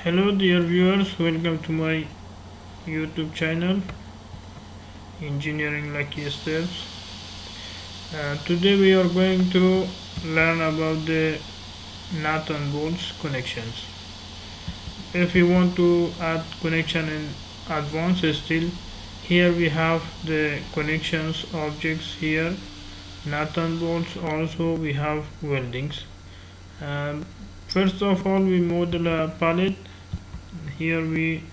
Hello dear viewers, welcome to my YouTube channel Engineering Lucky Steps. Today we are going to learn about the nut and bolts connections. If you want to add connection in advance still, here we have the connections objects here, nut and bolts, also we have weldings. Um, First of all we model a pallet. Here we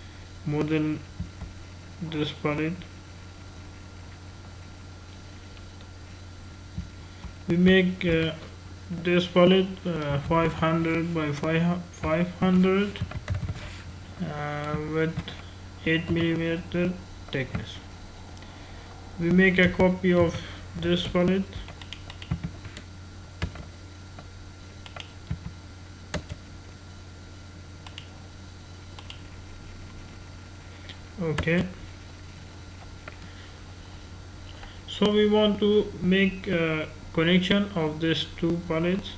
model this pallet. We make this pallet 500 by 500 with 8 millimeter thickness. We make a copy of this pallet. Okay, so we want to make a connection of these two pallets.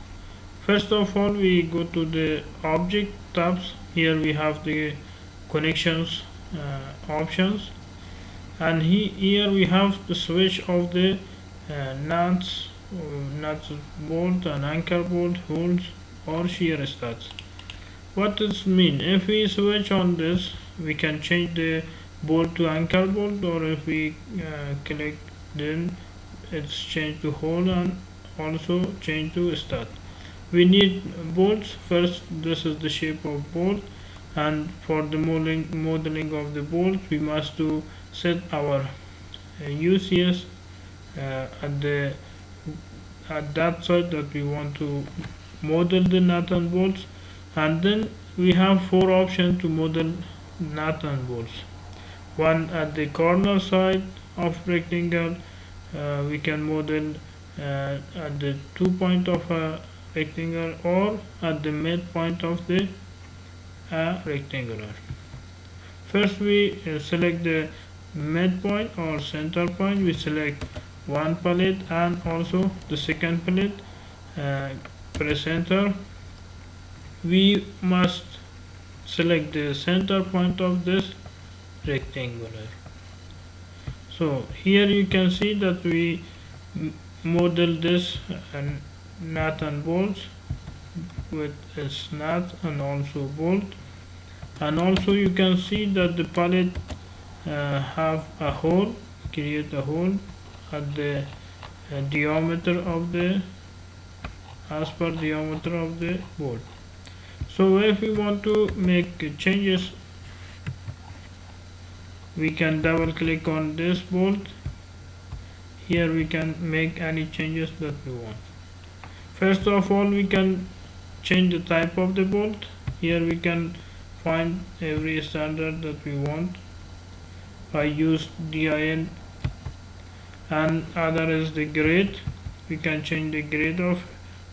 First of all we go to the object tabs. Here we have the connections options, and here we have the switch of the nuts, bolt and anchor bolt, holes or shear studs. What does mean? If we switch on this, we can change the bolt to anchor bolt, or if we click, then it's changed to hole and also change to stud. We need bolts first. This is the shape of bolt, and for the modeling of the bolt, we must to set our UCS at the at that side that we want to model the nut and bolts, and then we have four options to model nut and bolts. One at the corner side of rectangle, we can model at the 2 point of a rectangle or at the midpoint of the rectangular. First we select the midpoint or center point. We select one pallet and also the second pallet. Press enter. We must select the center point of this rectangular. So here you can see that we model this nut and bolts with a nut and also bolt, and also you can see that the pallet have a hole, create a hole at the diameter of the as per diameter of the bolt. So if we want to make changes, we can double click on this bolt. Here we can make any changes that we want. First of all we can change the type of the bolt. Here we can find every standard that we want. I use DIN, and other is the grade. We can change the grade of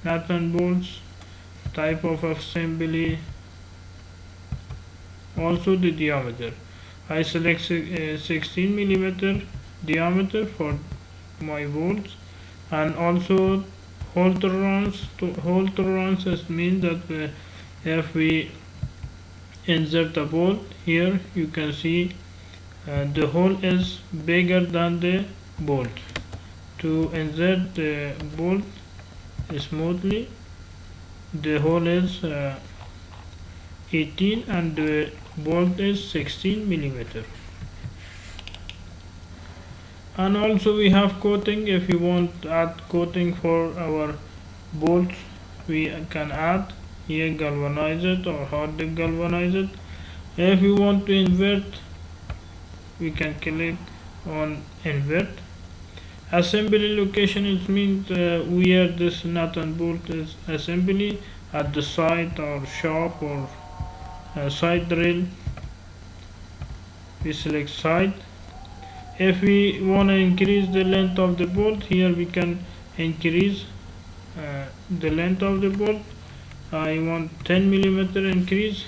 nut and bolts, type of assembly, also the diameter. I select 16 millimeter diameter for my bolts, and also hole tolerance. Hole tolerance means that if we insert a bolt, here you can see the hole is bigger than the bolt. To insert the bolt smoothly, the hole is 18 and the bolt is 16 millimeter. And also we have coating. If you want to add coating for our bolts, we can add here galvanized or hard galvanized. If you want to invert, we can click on invert. Assembly location, it means where this nut and bolt is assembly, at the site or shop or side drill. We select side. If we want to increase the length of the bolt, here we can increase the length of the bolt. I want 10 millimeter increase.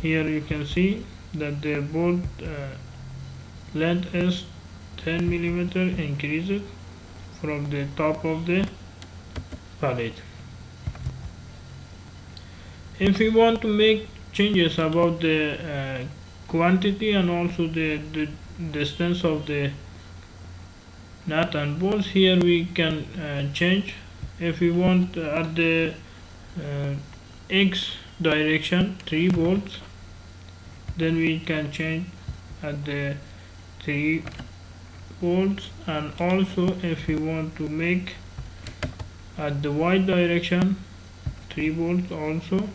Here you can see that the bolt length is 10 millimeter increased from the top of the pallet. If we want to make changes about the quantity and also the distance of the nut and bolts. Here we can change if we want at the uh, X direction 3 volts, then we can change at the 3 volts, and also if we want to make at the Y direction 3 volts also.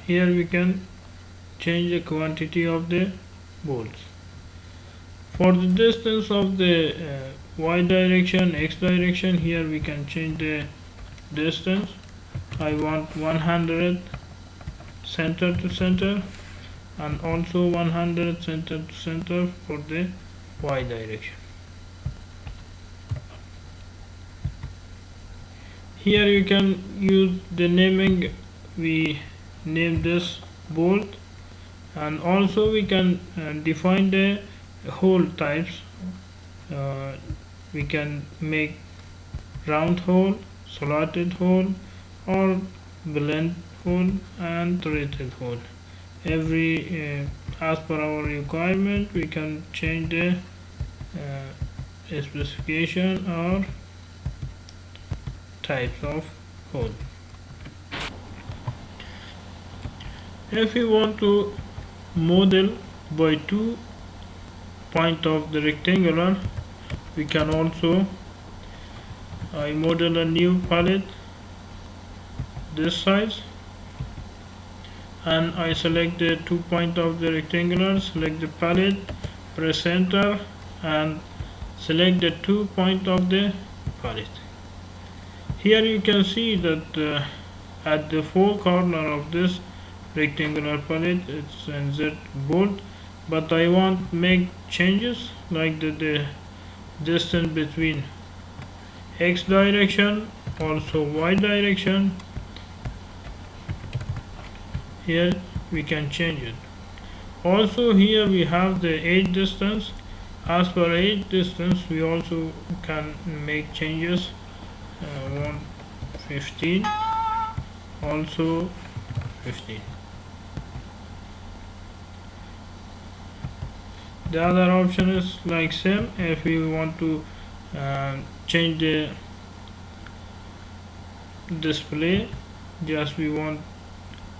Here we can change the quantity of the bolts. For the distance of the Y direction, X direction, here we can change the distance. I want 100 center to center and also 100 center to center for the Y direction. Here you can use the naming. We name this bolt, and also we can define the hole types. We can make round hole, slotted hole, or blend hole and threaded hole. Every as per our requirement, we can change the specification or types of hole. If we want to model by 2 point of the rectangular, we can also I model a new palette this size, and I select the 2 point of the rectangular, select the palette, press enter, and select the 2 point of the palette. Here you can see that at the 4 corner of this rectangular palette it's insert bolt, but I want make changes like the distance between X direction, also Y direction. Here we can change it. Also here we have the edge distance. As per edge distance, we also can make changes. 115, also 15. The other option is like same. If we want to change the display, just we want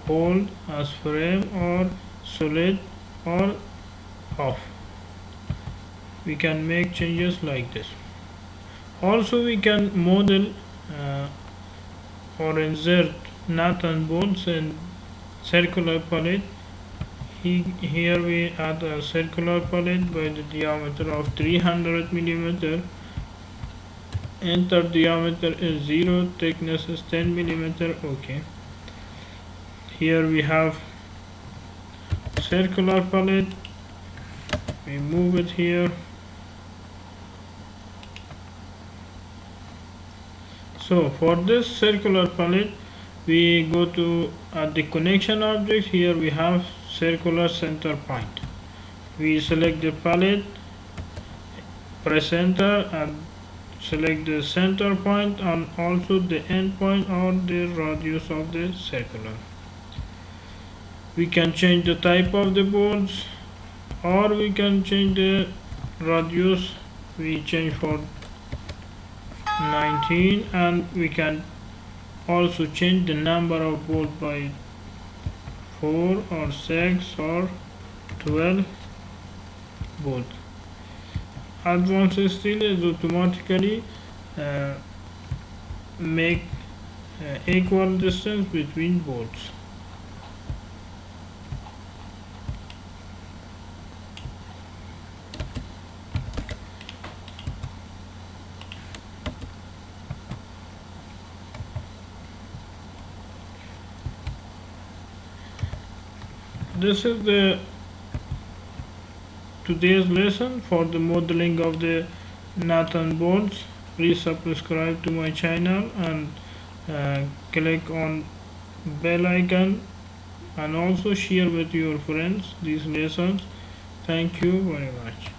hold as frame or solid or off. We can make changes like this. Also we can model or insert nut and bolts in circular palette. Here we add a circular palette by the diameter of 300 millimeter. Enter diameter is 0, thickness is 10 millimeter. Okay. Here we have circular palette. We move it here. So for this circular palette, we go to the connection object. Here we have circular center point. We select the palette, press enter, and select the center point and also the end point or the radius of the circular. We can change the type of the bolts, or we can change the radius. We change for 19, and we can also change the number of bolts by 4 or 6 or 12 bolts. Advanced steel is automatically make equal distance between bolts. This is the today's lesson for the modeling of the nut and bolts. Please subscribe to my channel and click on bell icon, and also share with your friends these lessons. Thank you very much.